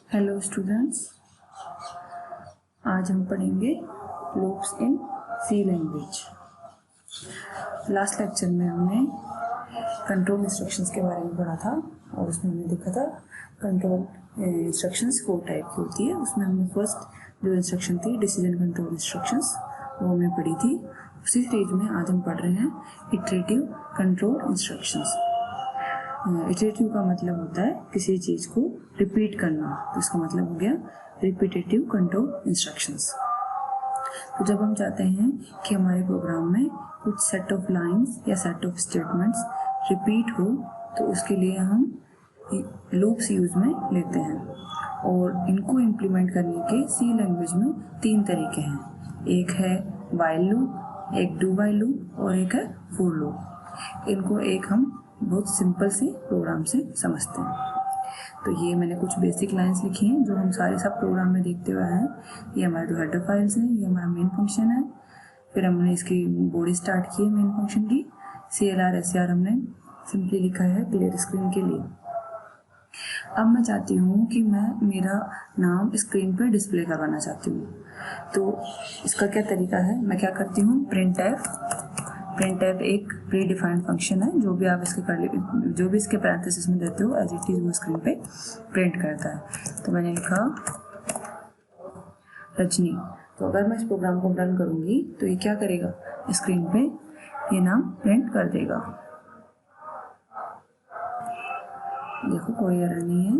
Hello students, आज हम पढ़ेंगे लूप्स इन सी लैंग्वेज। लास्ट लेक्चर में हमने कंट्रोल इंस्ट्रक्शंस के बारे में पढ़ा था और उसमें हमने देखा था कंट्रोल इंस्ट्रक्शंस 4 टाइप की होती है। उसमें हमने फर्स्ट जो इंस्ट्रक्शन थी डिसीजन कंट्रोल इंस्ट्रक्शंस वो हमने पढ़ी थी। उसी सीरीज में आज हम पढ़ रहे हैं इटरेटिव कंट्रोल इंस्ट्रक्शंस। इटरेटिव का मतलब होता है किसी चीज़ को रिपीट करना, तो इसका मतलब हो गया रिपीटेटिव कंट्रोल इंस्ट्रक्शंस। तो जब हम चाहते हैं कि हमारे प्रोग्राम में कुछ सेट ऑफ लाइंस या सेट ऑफ स्टेटमेंट्स रिपीट हो, तो उसके लिए हम लूप्स यूज में लेते हैं और इनको इम्प्लीमेंट करने के सी लैंग्वेज में 3 तरीके हैं। एक है व्हाइल लूप, एक डू व्हाइल लूप और एक है फॉर लूप। इनको एक हम बहुत सिंपल से प्रोग्राम से समझते हैं। तो ये मैंने कुछ बेसिक लाइंस लिखी हैं जो हम सारे सब प्रोग्राम में देखते हुए हैं। ये हमारे जो हेडर फाइल्स हैं, ये हमारा मेन फंक्शन है। फिर हमने इसकी बॉडी स्टार्ट की है मेन फंक्शन की। CLR SCR हमने सिंपली लिखा है क्लियर स्क्रीन के लिए। अब मैं चाहती हूँ कि मैं मेरा नाम स्क्रीन पर डिस्प्ले करवाना चाहती हूँ, तो इसका क्या तरीका है। मैं क्या करती हूँ, प्रिंट एफ एक प्री डिफाइंड फंक्शन है। जो भी इसके पैरेंथेसिस में देते हो एज इट इज वो स्क्रीन पे प्रिंट करता है। तो मैंने लिखा रजनी। तो अगर मैं इस प्रोग्राम को रन करूंगी तो ये क्या करेगा, स्क्रीन पे ये नाम प्रिंट कर देगा। देखो कोई एरर नहीं है।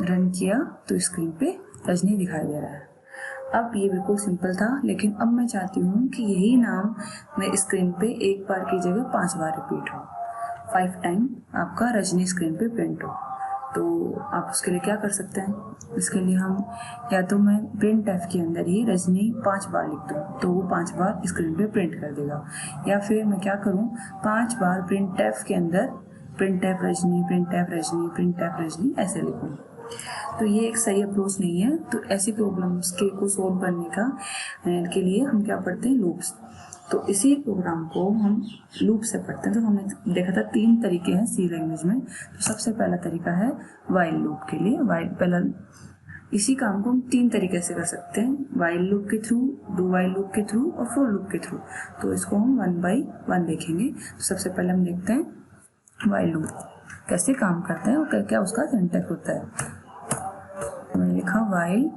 रन किया तो स्क्रीन पे रजनी दिखाई दे रहा है। अब ये बिल्कुल सिंपल था, लेकिन अब मैं चाहती हूँ कि यही नाम मैं स्क्रीन पे एक बार की जगह 5 बार रिपीट हो, 5 टाइम आपका रजनी स्क्रीन पे प्रिंट हो। तो आप उसके लिए क्या कर सकते हैं, इसके लिए हम या तो मैं प्रिंट एफ के अंदर ही रजनी 5 बार लिख दूँ तो वो 5 बार स्क्रीन पे प्रिंट कर देगा, या फिर मैं क्या करूँ 5 बार प्रिंट एफ के अंदर print F Rajni, print F Rajni, print F Rajni ऐसे लिखूँ। तो ये एक सही अप्रोच नहीं है। तो ऐसी प्रॉब्लम्स को सोल्व करने के लिए हम क्या पढ़ते हैं, लूप्स। तो इसी प्रोग्राम को हम लूप से पढ़ते हैं। तो हमने देखा था 3 तरीके हैं सी लैंग्वेज में। तो सबसे पहला तरीका है व्हाइल लूप के लिए। पहला इसी काम को हम 3 तरीके से कर सकते हैं, व्हाइल लूप के थ्रू, डू व्हाइल लूप के थ्रू और फॉर लूप के थ्रू। तो इसको हम 1 बाय 1 देखेंगे। तो सबसे पहले हम देखते हैं व्हाइल लूप कैसे काम करते हैं और क्या उसका सिंटैक्स होता है। मैंने लिखा व्हाइल,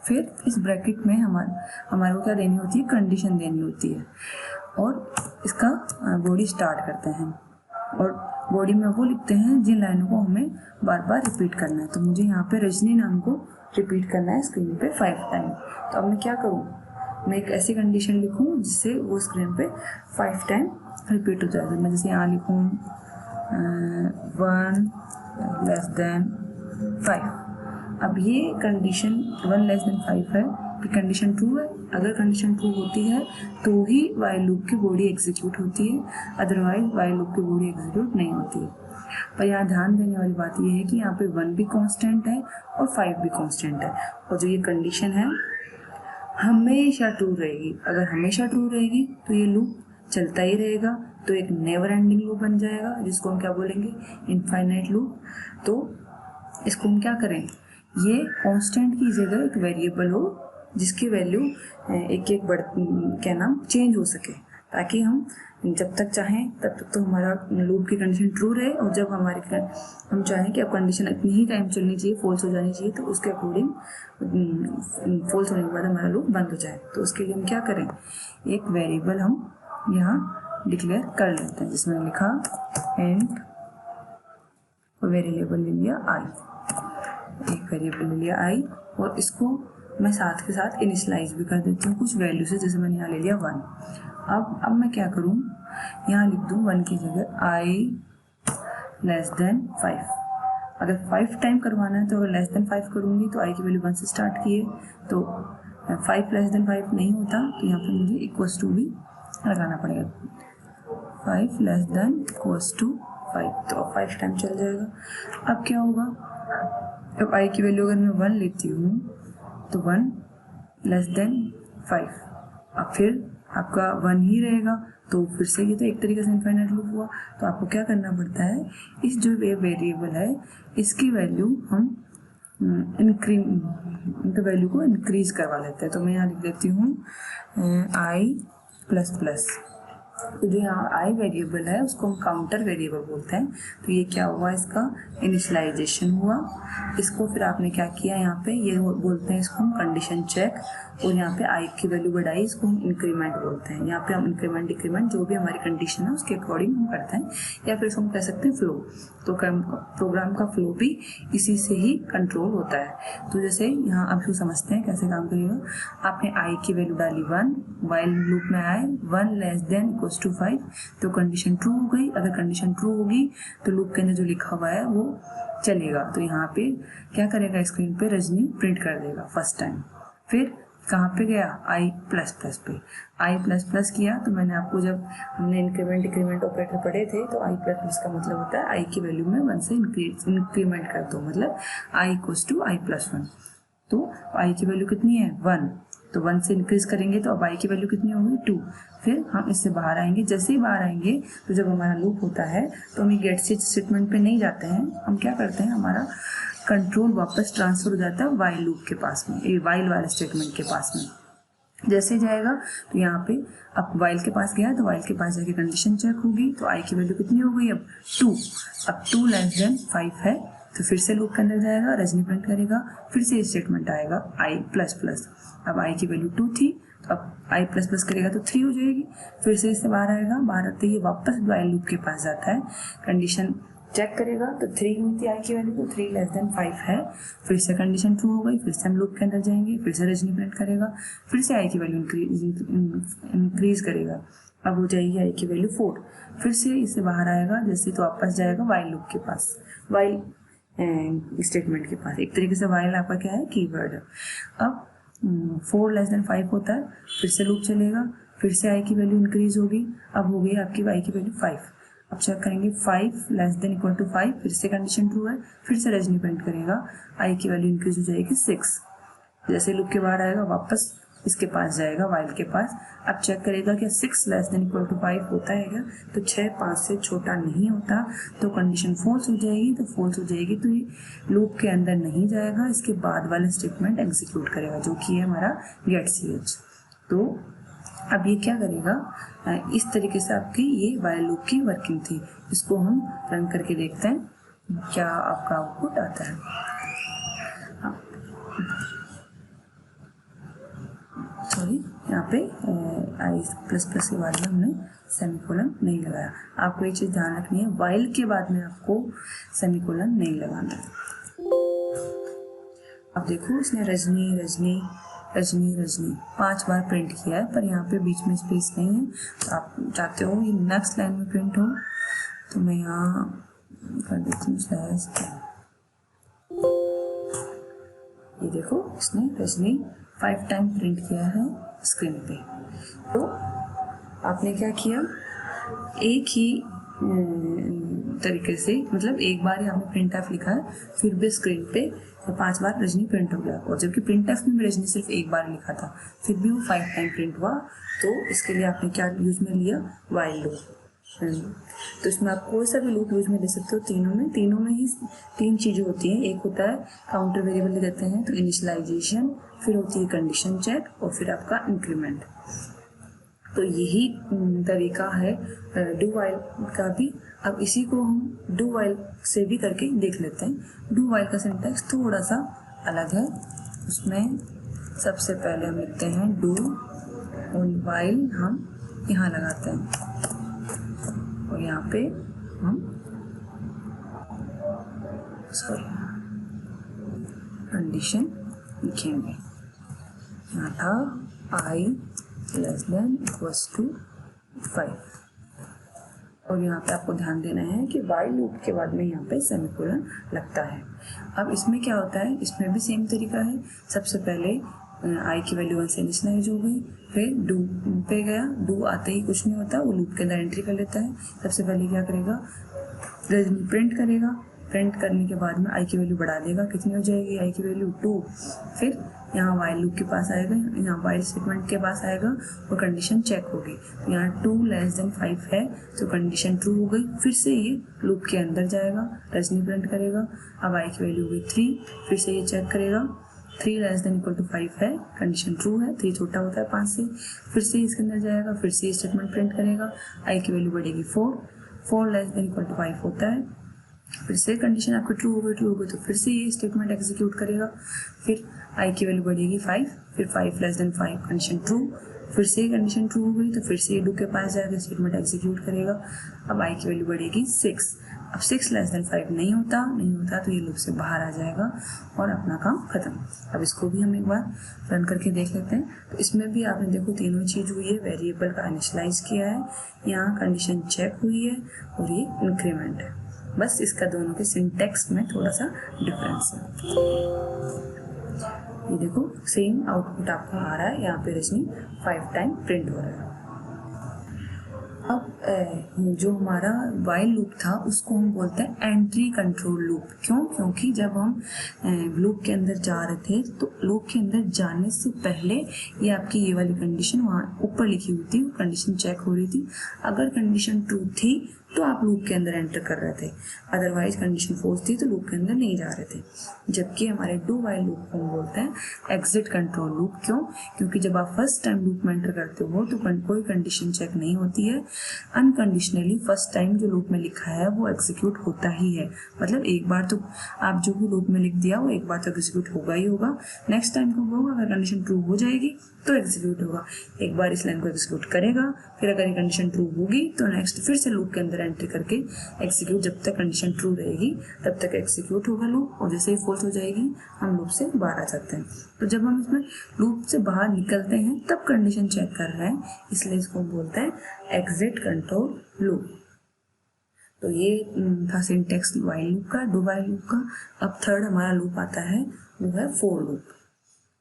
फिर इस ब्रैकेट में हमारे को क्या देनी होती है, कंडीशन देनी होती है, और इसका बॉडी स्टार्ट करते हैं और बॉडी में वो लिखते हैं जिन लाइनों को हमें बार बार रिपीट करना है। तो मुझे यहाँ पे रजनी नाम को रिपीट करना है स्क्रीन पे 5 टाइम। तो अब मैं क्या करूँ, मैं एक ऐसी कंडीशन लिखूँ जिससे वो स्क्रीन पे 5 टाइम रिपीट हो जाए। तो मैं जैसे यहाँ लिखूँ 1 लेस देन 5। अब ये कंडीशन 1 लेस देन 5 है कि कंडीशन ट्रू है। अगर कंडीशन ट्रू होती है तो ही व्हाइल लूप की बॉडी एग्जीक्यूट होती है, अदरवाइज व्हाइल लूप की बॉडी एग्जीक्यूट नहीं होती है। पर यहाँ ध्यान देने वाली बात ये है कि यहाँ पे 1 भी कांस्टेंट है और 5 भी कांस्टेंट है, और जो ये कंडीशन है हमेशा ट्रू रहेगी। अगर हमेशा ट्रू रहेगी तो ये लूप चलता ही रहेगा, तो एक नेवर एंडिंग लूप बन जाएगा जिसको हम क्या बोलेंगे, इनफाइनाइट लूप। तो इसको हम क्या करें, ये कांस्टेंट की जगह एक वेरिएबल हो जिसकी वैल्यू चेंज हो सके, ताकि हम जब तक चाहें तब तक तो हमारा लूप की कंडीशन ट्रू रहे, और जब हम चाहें कि अब कंडीशन इतनी ही टाइम चलनी चाहिए, फॉल्स हो जानी चाहिए, तो उसके अकॉर्डिंग फॉल्स होने के बाद हमारा लूप बंद हो जाए। तो उसके लिए हम क्या करें, एक वेरिएबल हम यहाँ डिक्लेयर कर लेते हैं जिसमें लिखा एंड वेरिएबल ले लिया आई, एक वेरिएबल ले लिया आई, और इसको मैं साथ के साथ इनिशियलाइज भी कर देती हूँ कुछ वैल्यू से। जैसे मैंने यहाँ ले लिया 1। अब मैं क्या करूँ, यहाँ लिख दूँ 1 की जगह आई लेस देन 5। अगर 5 टाइम करवाना है तो अगर लेस देन 5 करूँगी तो आई की वैल्यू 1 से स्टार्ट की है, तो 5 लेस देन 5 नहीं होता, तो यहाँ पर मुझे इक्वल्स टू भी लगाना पड़ेगा। 5 लेस देन इक्वल्स टू 5, तो अब 5 टाइम चल जाएगा। अब क्या होगा, अब आई की वैल्यू अगर मैं 1 लेती हूँ तो 1 लेस देन 5, अब फिर आपका 1 ही रहेगा, तो फिर से ये तो एक तरीके से इनफाइनाइट लूप हुआ। तो आपको क्या करना पड़ता है, इस जो वेरिएबल है इसकी वैल्यू हम इनका वैल्यू को इंक्रीज करवा लेते हैं। तो मैं यहाँ लिख देती हूँ आई प्लस प्लस। तो जो यहाँ आई वेरिएबल है उसको हम काउंटर वेरिएबल बोलते हैं। तो ये क्या हुआ, इसका इनिशियलाइजेशन हुआ। इसको फिर आपने क्या किया, यहाँ पे ये बोलते हैं इसको हम कंडीशन चेक, और यहाँ पे आई की वैल्यू बढ़ाई, इसको हम इंक्रीमेंट बोलते हैं। यहाँ पे हम इंक्रीमेंट डिक्रीमेंट जो भी हमारी कंडीशन है उसके अकॉर्डिंग हम करते हैं, या फिर इसको हम कह सकते हैं फ्लो। तो प्रोग्राम का फ्लो भी इसी से ही कंट्रोल होता है। तो जैसे यहाँ अब जो समझते हैं कैसे काम करेगा। आपने आई की वैल्यू डाली 1, वाइल लूप में आए 1 लेस देन इक्वल्स टू 5, तो कंडीशन ट्रू हो गई। अगर कंडीशन ट्रू होगी तो लूप के अंदर जो लिखा हुआ है वो चलेगा। तो यहाँ पे क्या करेगा, स्क्रीन पे रजनी प्रिंट कर देगा फर्स्ट टाइम। फिर कहाँ पे गया, आई प्लस प्लस पे। आई प्लस प्लस किया तो मैंने आपको जब हमने इंक्रीमेंट डिक्रीमेंट ऑपरेटर पढ़े थे तो आई प्लस प्लस का मतलब होता है आई की वैल्यू में 1 से इंक्रीमेंट कर दो, मतलब I equals to I plus 1। तो आई की वैल्यू कितनी है 1, तो 1 से इंक्रीज करेंगे तो अब आई की वैल्यू कितनी होगी 2। फिर हम इससे बाहर आएंगे। जैसे ही बाहर आएंगे तो जब हमारा लूप होता है तो हम गेट स्टेटमेंट पे नहीं जाते हैं, हम क्या करते हैं, हमारा कंट्रोल वापस ट्रांसफर हो जाता है वाइल लूप के पास में, ये वाइल वाले स्टेटमेंट के पास में। जैसे जाएगा तो यहाँ पे अब वाइल के पास गया तो वाइल के पास जाके कंडीशन चेक होगी। तो आई की वैल्यू कितनी हो गई अब 2। अब 2 लेस देन 5 है तो फिर से लूप के अंदर जाएगा, रजनी प्रिंट करेगा, फिर से स्टेटमेंट आएगा आई प्लस प्लस। अब आई की वैल्यू 2 थी तो अब आई प्लस प्लस करेगा तो 3 हो जाएगी। फिर से इससे बाहर आएगा, बाहर आते ही वापस वाइल लूप के पास जाता है, कंडीशन चेक करेगा तो 3 हुई थी आई की वैल्यू, तो 3 लेस देन 5 है। फिर से कंडीशन ट्रू हो गई, फिर से हम लूप के अंदर जाएंगे, फिर से रजनी प्रिंट करेगा, फिर से आई की वैल्यू इंक्रीज करेगा। अब हो जाएगी आई की वैल्यू 4। फिर से इससे बाहर आएगा, जैसे तो वापस जाएगा वाइल लूप के पास, वाइल स्टेटमेंट के पास। एक तरीके से वाइल आपका क्या है, कीवर्ड है। अब 4 लेस देन 5 होता है, फिर से लूप चलेगा, फिर से आई की वैल्यू इंक्रीज होगी। अब हो गई आपकी आई की वैल्यू 5। अब चेक करेंगे 5 लेस देन इक्वल टू 5, फिर से कंडीशन ट्रू है, फिर से रजनी प्रिंट करेगा, आई की वैल्यू इंक्रीज हो जाएगी 6। जैसे लूप के बाहर आएगा वापस इसके पास जाएगा वाइल के पास। अब चेक करेगा कि 6 लेस देन इक्वल टू 5 होता है क्या, तो 6 5 से छोटा नहीं होता, तो कंडीशन फॉल्स हो जाएगी। तो फॉल्स हो जाएगी तो ये लूप के अंदर नहीं जाएगा, इसके बाद वाला स्टेटमेंट एग्जीक्यूट करेगा जो कि है हमारा गेट ch। तो अब ये क्या करेगा, इस तरीके से आपकी ये वाइल लूप की वर्किंग थी। इसको हम रन करके देखते हैं क्या आपका आउटपुट आता है। सॉरी, यहाँ पे आई प्लस प्लस के बाद में हमने सेमीकोलन नहीं लगाया। आपको ये चीज़ ध्यान रखनी है, वाइल के बाद में आपको सेमीकोलन नहीं लगाना है। अब देखो इसने रजनी रजनी रजनी रजनी 5 बार प्रिंट किया है, पर यहाँ पे बीच में स्पेस नहीं है। तो आप चाहते हो ये नेक्स्ट लाइन में प्रिंट हो, तो मैं यहाँ कर देती हूँ स्लैश। ये देखो इसने रजनी 5 टाइम प्रिंट किया है स्क्रीन पे। तो आपने क्या किया, एक ही तरीके से, मतलब एक बार ही आपने प्रिंट एफ लिखा है, फिर भी स्क्रीन पे 5 बार रजनी प्रिंट हो गया। और जबकि प्रिंट एफ में भी रजनी सिर्फ एक बार लिखा था, फिर भी वो 5 टाइम प्रिंट हुआ। तो इसके लिए आपने क्या यूज में लिया, वाइल लूप। तो इसमें आप कोई सा भी लूप यूज में ले सकते हो। तीनों में ही 3 चीज़ें होती हैं। एक होता है काउंटर वेरिएबल ले देते हैं तो इनिशियलाइजेशन, फिर होती है कंडीशन चेक, और फिर आपका इंक्रीमेंट। तो यही तरीका है डू वाइल का भी। अब इसी को हम डू वाइल से भी करके देख लेते हैं। डू वाइल का सिंटैक्स थोड़ा सा अलग है। उसमें सबसे पहले हम लिखते हैं डू, और वाइल हम यहाँ लगाते हैं, और यहाँ पे हम कंडीशन लिखेंगे। यहाँ था आई लेस देन इक्वल्स टू 5, और यहाँ पे आपको ध्यान देना है कि वाइल लूप के बाद में यहाँ पे सेमीकोलन लगता है। अब इसमें क्या होता है, इसमें भी सेम तरीका है। सबसे पहले आई की वैल्यू 1 से इनिशियलाइज हो गई, फिर डू पे गया, डू आते ही कुछ नहीं होता, वो लूप के अंदर एंट्री कर लेता है। सबसे पहले क्या करेगा, रजनी प्रिंट करेगा, प्रिंट करने के बाद में आई की वैल्यू बढ़ा देगा, कितनी हो जाएगी आई की वैल्यू 2। फिर यहाँ वाइल लूप के पास आएगा, यहाँ वाइल स्टेटमेंट के पास आएगा और कंडीशन चेक होगी। तो यहाँ 2 लेस देन 5 है तो कंडीशन ट्रू हो गई। फिर से ये लूप के अंदर जाएगा, रजनी प्रिंट करेगा। अब आई की वैल्यू हुई 3, फिर से ये चेक करेगा 3 लेस देन इक्वल टू 5 है, कंडीशन ट्रू है, 3 छोटा होता है 5 से। फिर से इसके अंदर जाएगा, फिर से स्टेटमेंट प्रिंट करेगा, आई की वैल्यू बढ़ेगी 4 लेस देन इक्वल टू 5 होता है। फिर से कंडीशन आपकी ट्रू हो गई तो फिर से ये स्टेटमेंट एग्जीक्यूट करेगा। फिर आई की वैल्यू बढ़ेगी 5, फिर 5 लेस देन 5 कंडीशन ट्रू, फिर से कंडीशन ट्रू हो गई तो फिर से ये डू के पास जाएगा, स्टेटमेंट एग्जीक्यूट करेगा। अब आई की वैल्यू बढ़ेगी 6। अब 6 लेस देन 5 नहीं होता तो ये लूप से बाहर आ जाएगा और अपना काम खत्म। अब इसको भी हम एक बार रन करके देख लेते हैं। तो इसमें भी आपने देखो तीनों चीज़ हुई है, वेरिएबल का इनिशियलाइज किया है, यहाँ कंडीशन चेक हुई है और ये इंक्रीमेंट है। बस इसका दोनों के सिंटेक्स में थोड़ा सा डिफरेंस है। ये देखो सेम आउटपुट आपका आ रहा है, यहाँ पे रजनी 5 टाइम प्रिंट हो रहा है। अब जो हमारा वाइल लूप था उसको हम बोलते हैं एंट्री कंट्रोल लूप। क्यों? क्योंकि जब हम लूप के अंदर जा रहे थे तो लूप के अंदर जाने से पहले ये आपकी ये वाली कंडीशन वहाँ ऊपर लिखी हुई थी, कंडीशन चेक हो रही थी। अगर कंडीशन ट्रू थी तो आप लूप के अंदर एंटर कर रहे थे, अदरवाइज कंडीशन फॉल्स थी तो लूप के अंदर नहीं जा रहे थे। जबकि हमारे डू वाइल लूप को हम बोलते हैं एग्जिट कंट्रोल लूप। क्यों? क्योंकि जब आप फर्स्ट टाइम लूप में एंटर करते हो तो कोई कंडीशन चेक नहीं होती है, अनकंडीशनली फर्स्ट टाइम जो लूप में लिखा है वो एग्जीक्यूट होता ही है। मतलब एक बार तो आप जो भी लूप में लिख दिया वो एक बार तो एग्जीक्यूट होगा ही होगा। नेक्स्ट टाइम कब होगा? अगर कंडीशन ट्रू हो जाएगी तो एग्जीक्यूट होगा। एक बार इस लाइन को एग्जीक्यूट करेगा, फिर अगर ये कंडीशन ट्रू होगी तो नेक्स्ट फिर से लूप के अंदर एंट्री करके एग्जीक्यूट, जब तक कंडीशन ट्रू रहेगी तब तक एग्जीक्यूट होगा लूप, और जैसे ही फॉल्स हो जाएगी हम लूप से बाहर आ जाते हैं। तो जब हम इसमें लूप से बाहर निकलते हैं तब कंडीशन चेक कर रहे हैं, इसलिए इसको बोलते हैं एग्जिट कंट्रोल लूप। तो ये था सिंटेक्स वाइल लूप का, डू वाइल लूप का। अब थर्ड हमारा लूप आता है वो है फॉर लूप।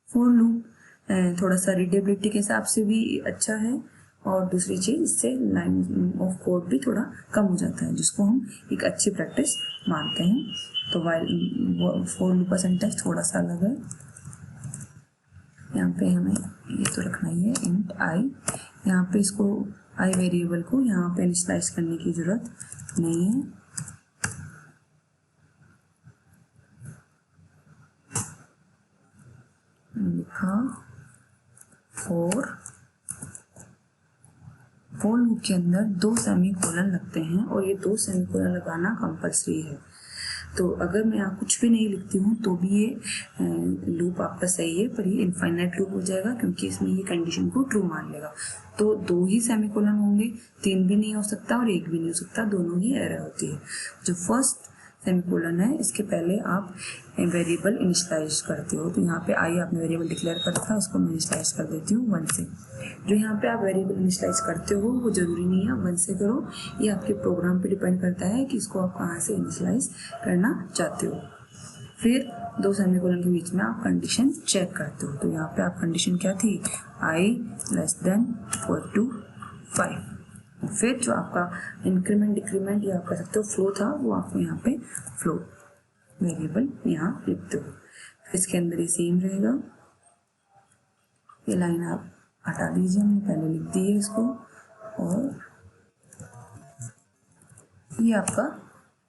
फॉर लूप थोड़ा सा रीडेबिलिटी के हिसाब से भी अच्छा है, और दूसरी चीज़ इससे लाइन ऑफ कोड भी थोड़ा कम हो जाता है, जिसको हम एक अच्छी प्रैक्टिस मानते हैं। तो वाइल फॉर लूप का सिंटेक्स थोड़ा सा अलग है। यहाँ पे हमें ये तो रखना ही है इंट आई, यहाँ पे इसको आई वेरिएबल को यहाँ पे इनिशियलाइज करने की जरूरत नहीं है। लिखा फॉर लूप के अंदर 2 सेमीकोलन लगते हैं और ये 2 सेमीकोलन लगाना कंपल्सरी है। तो अगर मैं यहाँ कुछ भी नहीं लिखती हूँ तो भी ये लूप आपका सही है, पर ये इनफाइनाइट लूप हो जाएगा क्योंकि इसमें ये कंडीशन को ट्रू मान लेगा। तो 2 ही सेमीकोलन होंगे, 3 भी नहीं हो सकता और 1 भी नहीं हो सकता, दोनों ही एरर होती है। जो फर्स्ट सेमीकोलन है इसके पहले आप वेरिएबल इनिशियलाइज करते हो। तो यहाँ पे आई आपने वेरिएबल डिक्लेयर कर रखा है, उसको मैं इनिशियलाइज कर देती हूँ 1 से। जो यहाँ पे आप वेरिएबल इनिशियलाइज करते हो वो जरूरी नहीं है 1 से करो, ये आपके प्रोग्राम पे डिपेंड करता है कि इसको आप कहाँ से इनिशियलाइज करना चाहते हो। फिर 2 सेमीकोलन के बीच में आप कंडीशन चेक करते हो। तो यहाँ पे आप कंडीशन क्या थी? आई लेस देन इक्वल टू 5। फिर जो आपका इंक्रीमेंट डिक्रीमेंट या आप कह सकते हो फ्लो था, वो आपको यहाँ पे फ्लो वेरिएबल यहाँ लिखते हो। इसके अंदर ये सेम रहेगा। ये लाइन आप हटा दीजिए, हमने पहले लिख दी है इसको, और ये आपका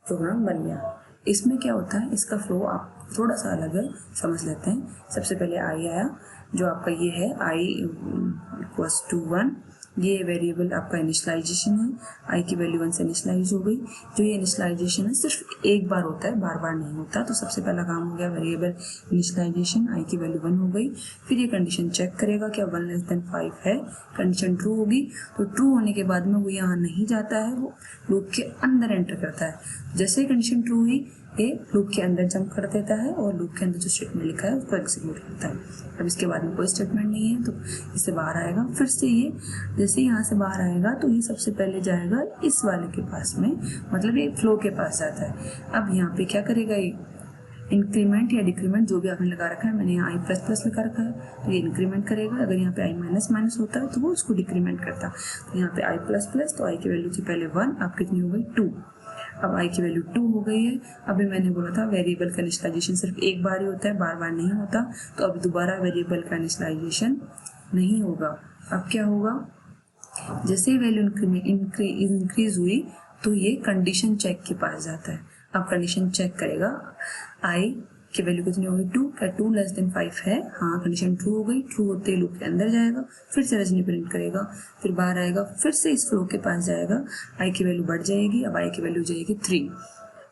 प्रोग्राम बन गया। इसमें क्या होता है, इसका फ्लो आप थोड़ा सा अलग है, समझ लेते हैं। सबसे पहले आई आया, जो आपका ये है आई इक्वल्स टू 1, ये वेरिएबल आपका इनिशियलाइजेशन है, आई की वैल्यू 1 से इनिशियलाइज हो गई। जो ये इनिशियलाइजेशन है सिर्फ एक बार होता है, बार बार नहीं होता। तो सबसे पहला काम हो गया वेरिएबल इनिशियलाइजेशन, आई की वैल्यू 1 हो गई। फिर ये कंडीशन चेक करेगा क्या 1 लेस देन 5 है, कंडीशन ट्रू होगी। तो ट्रू होने के बाद में वो यहाँ नहीं जाता है, वो लूप के अंदर एंटर करता है। जैसे ही कंडीशन ट्रू हुई ये लूप के अंदर जंप कर देता है और लूप के अंदर जो स्टेटमेंट लिखा है उसको एग्जीक्यूट करता है। अब इसके बाद में कोई स्टेटमेंट नहीं है तो इससे बाहर आएगा। फिर से ये जैसे यहाँ से बाहर आएगा तो ये सबसे पहले जाएगा इस वाले के पास में, मतलब ये फ्लो के पास जाता है। अब यहाँ पे क्या करेगा, ये इंक्रीमेंट या डिक्रीमेंट जो भी आपने लगा रखा है, मैंने यहाँ आई प्लस प्लस लगा रखा है तो ये इंक्रीमेंट करेगा। अगर यहाँ पे आई माइनस माइनस होता है तो वो उसको डिक्रीमेंट करता है। तो यहाँ पे आई प्लस प्लस, तो आई की वैल्यू थी पहले 1, अब कितनी हो गई 2। अब i की वैल्यू 2 हो गई है। अभी मैंने बोला था वेरिएबल का इनिशियलाइजेशन सिर्फ एक बार ही होता है, बार बार नहीं होता, तो अब दोबारा वेरिएबल का इनिशियलाइजेशन नहीं होगा। अब क्या होगा, जैसे ही वैल्यू इंक्रीज हुई तो ये कंडीशन चेक के पास जाता है। अब कंडीशन चेक करेगा, i की वैल्यू कितनी होगी 2, क्या 2 लेस देन 5 है, हाँ कंडीशन ट्रू हो गई। ट्रू होते ही लूप के अंदर जाएगा, फिर से रजनी प्रिंट करेगा, फिर बाहर आएगा, फिर से इस फ्लो के पास जाएगा, i की वैल्यू बढ़ जाएगी। अब i की वैल्यू जाएगी 3,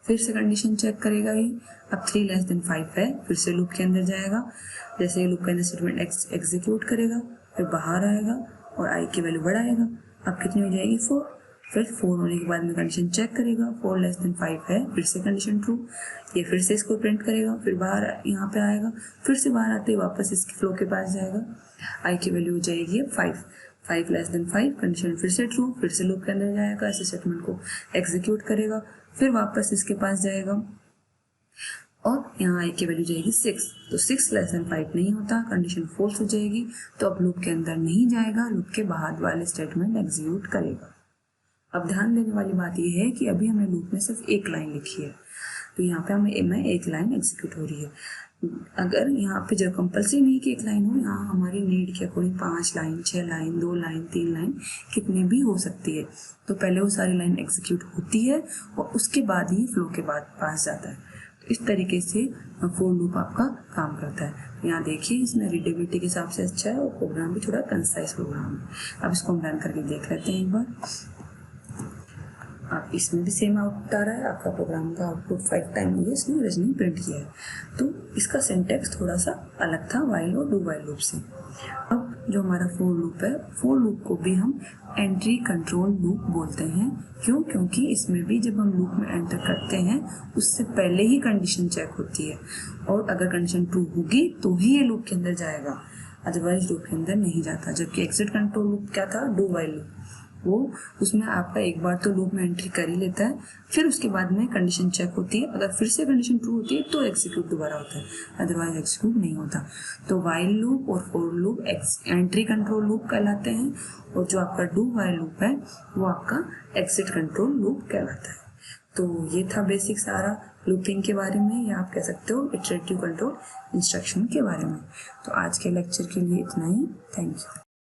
फिर से कंडीशन चेक करेगा ये, अब 3 लेस देन 5 है, फिर से लूप के अंदर जाएगा, जैसे लूप का अंदर स्टेटमेंट एग्जीक्यूट करेगा, फिर बाहर आएगा और i की वैल्यू बढ़ाएगा। अब कितनी हो जाएगी 4, फिर 4 होने के बाद में कंडीशन चेक करेगा, 4 लेस देन 5 है, फिर से कंडीशन ट्रू, ये फिर से इसको प्रिंट करेगा, फिर बाहर यहाँ पे आएगा, फिर से बाहर आते ही वापस इसके फ्लो के पास जाएगा, i की वैल्यू हो जाएगी अब 5 लेस देन 5, कंडीशन फिर से ट्रू, फिर से लूप के अंदर जाएगा, ऐसे स्टेटमेंट को एग्जीक्यूट करेगा, फिर वापस इसके पास जाएगा और यहाँ i की वैल्यू जाएगी 6, तो 6 लेस देन 5 नहीं होता, कंडीशन फॉल्स हो जाएगी, तो अब लूप के अंदर नहीं जाएगा, लूप के बाहर वाले स्टेटमेंट एग्जीक्यूट करेगा। अब ध्यान देने वाली बात यह है कि अभी हमने लूप में सिर्फ एक लाइन लिखी है, तो यहाँ पे हमें एक लाइन एग्जीक्यूट हो रही है। अगर यहाँ पे जो कंपल्सरी नहीं कि एक लाइन हो, यहाँ हमारी नीड के according 5 line, 6 line, 2 line, 3 line कितनी भी हो सकती है। तो पहले वो सारी लाइन एग्जीक्यूट होती है और उसके बाद ही फ्लो के बाद पास जाता है। तो इस तरीके से फॉर लूप आपका काम करता है। यहाँ देखिए इसमें रीडेबिलिटी के हिसाब से अच्छा है और प्रोग्राम भी थोड़ा कंसाइज प्रोग्राम है। अब इसको हम रन करके देख लेते हैं एक बार। आप इसमें भी सेम आउटपुट आ रहा है, आपका प्रोग्राम का आउटपुट 5 टाइम हुई है, इसने रजनी प्रिंट किया है। तो इसका सिंटैक्स थोड़ा सा अलग था वाइल और डू वाइल लूप से। अब जो हमारा फॉर लूप है, फॉर लूप को भी हम एंट्री कंट्रोल लूप बोलते हैं। क्यों? क्योंकि इसमें भी जब हम लूप में एंटर करते हैं उससे पहले ही कंडीशन चेक होती है और अगर कंडीशन ट्रू होगी तो ही ये लूप के अंदर जाएगा, अदरवाइज लूप के अंदर नहीं जाता। जबकि एग्जिट कंट्रोल लूप क्या था, डू वाइल लूप, वो उसमें आपका एक बार तो लूप में एंट्री कर ही लेता है, फिर उसके बाद में कंडीशन चेक होती है, अगर फिर से कंडीशन ट्रू होती है तो एग्जीक्यूट दोबारा होता है, अदरवाइज एग्जीक्यूट नहीं होता। तो वाइल लूप और for loop entry control loop कहलाते हैं और जो आपका डू वाइल लूप है वो आपका एग्जिट कंट्रोल लूप कहलाता है। तो ये था बेसिक सारा लूपिंग के बारे में, या आप कह सकते हो इटरेटिव कंट्रोल इंस्ट्रक्शन के बारे में। तो आज के लेक्चर के लिए इतना ही। Thank you.